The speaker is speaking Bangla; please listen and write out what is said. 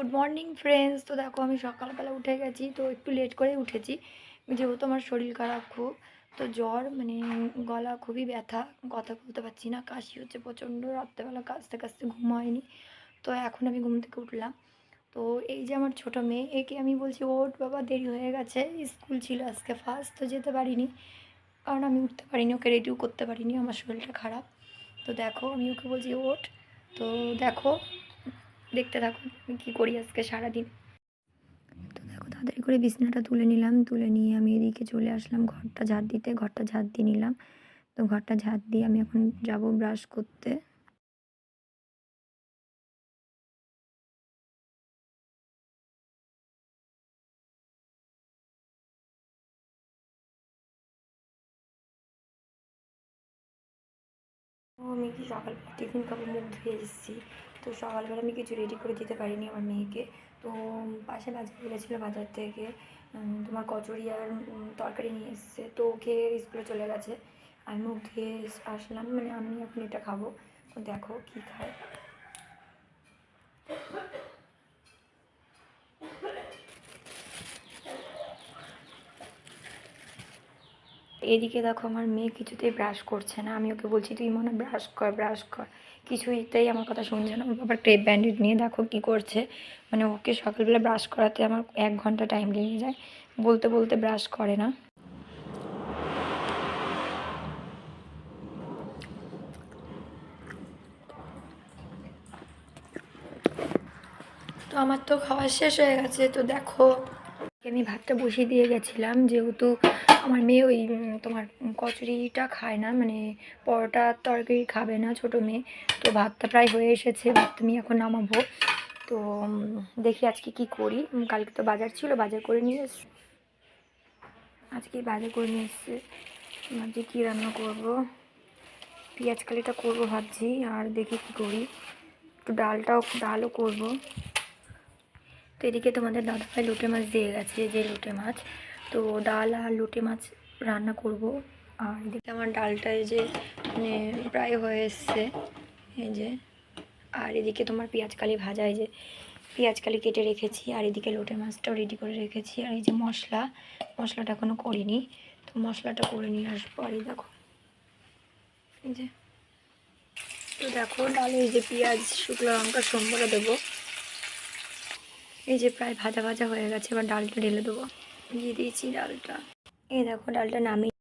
Good morning friends. তো দেখো আমি সকালবেলা উঠে গেছি, তো একটু লেট করে উঠেছি যেহেতু আমার শরীর খারাপ খুব। তো জ্বর, মানে গলা খুবই ব্যথা, কথা বলতে পারছি না, কাশি হচ্ছে প্রচণ্ড, রাত্রেবেলা কাশতে কাশতে ঘুম হয়নি। তো এখন আমি ঘুম থেকে উঠলাম। তো এই যে আমার ছোটো মেয়ে, একে আমি বলছি ওঠ বাবা, দেরি হয়ে গেছে, স্কুল ছিল আজকে ফার্স্ট, তো যেতে পারিনি কারণ আমি উঠতে পারিনি, ওকে রেডিও করতে পারিনি, আমার শরীরটা খারাপ। তো দেখো আমি ওকে বলছি ওঠ। তো দেখো, দেখতে থাকো আমি কী করি আজকে সারাদিন। তো দেখো তাড়াতাড়ি করে বিছানাটা তুলে নিলাম, তুলে নিয়ে আমি এদিকে চলে আসলাম ঘরটা ঝাড় দিতে, ঘরটা ঝাড় দিয়ে নিলাম। তো ঘরটা ঝাড় দিয়ে আমি এখন যাব ব্রাশ করতে। আমি কি সকালবেলা টিফিন খাবো, মুখ ধুয়ে এসেছি। তো সকালবেলা আমি কিছু রেডি করে দিতে পারিনি আমার মেয়েকে। তো পাশে বাজার গেছিলো, বাজার থেকে তোমার কচুরি আর তরকারি নিয়ে এসছে, তো ওকে স্কুলে চলে গেছে। আমি মুখ ধুয়ে আসলাম, মানে আমি এখন এটা খাবো। তো দেখো কী খায়। এদিকে দেখো আমার মেয়ে কিছুতেই ব্রাশ করছে না, আমি ওকে বলছি তুই মনে ব্রাশ কর ব্রাশ কর, কিছুতেই আমার কথা শুনছে না। ওর বাবার ক্রেপ ব্যান্ডেড নিয়ে দেখো কি করছে, মানে ওকে সকালবেলা ব্রাশ করাতে আমার 1 ঘন্টা টাইম লেগে যায়, বলতে বলতে ব্রাশ করে না। তো আমার তো খাওয়া শেষ হয়ে গেছে। তো দেখো আমি ভাতটা বসিয়ে দিয়ে গেছিলাম, যেহেতু আমার মেয়ে ওই তোমার কচুরিটা খায় না, মানে পরোটা তরকারি খাবে না ছোটো মেয়ে। তো ভাতটা প্রায় হয়ে এসেছে, ভাতটা আমি এখন নামাবো। তো দেখি আজকে কি করি। কালকে তো বাজার ছিল, বাজার করে নিয়ে এসছি, আজকে বাজার করে নিয়ে এসছি। ভাবছি কী রান্না করব, পেঁয়াজ কালিটা করবো ভাবছি, আর দেখি কি করি, একটু ডালও করবো। তো এদিকে তোমাদের দাদাভাই লোটে মাছ দিয়ে গেছে, যে লোটে মাছ, তো ডাল আর লোটে মাছ রান্না করব। আর এদিকে আমার ডালটা এই যে মানে প্রায় হয়ে এসছে, এই যে। আর এদিকে তোমার পেঁয়াজ কালি ভাজা, এই যে পেঁয়াজ কালি কেটে রেখেছি, আর এদিকে লোটে মাছটাও রেডি করে রেখেছি। আর এই যে মশলাটা এখনও করিনি, তো মশলাটা করে নিয়ে আসবো। আর এই দেখো, এই যে, তো দেখো ডালে এই যে পেঁয়াজ, শুকনো লঙ্কা সম্বরা দেবো। এই যে প্রায় ভাজা ভাজা হয়ে গেছে, এবার ডালটা ঢেলে দেবো, দিয়ে দিয়েছি ডালটা। এই দেখো ডালটা নামিয়ে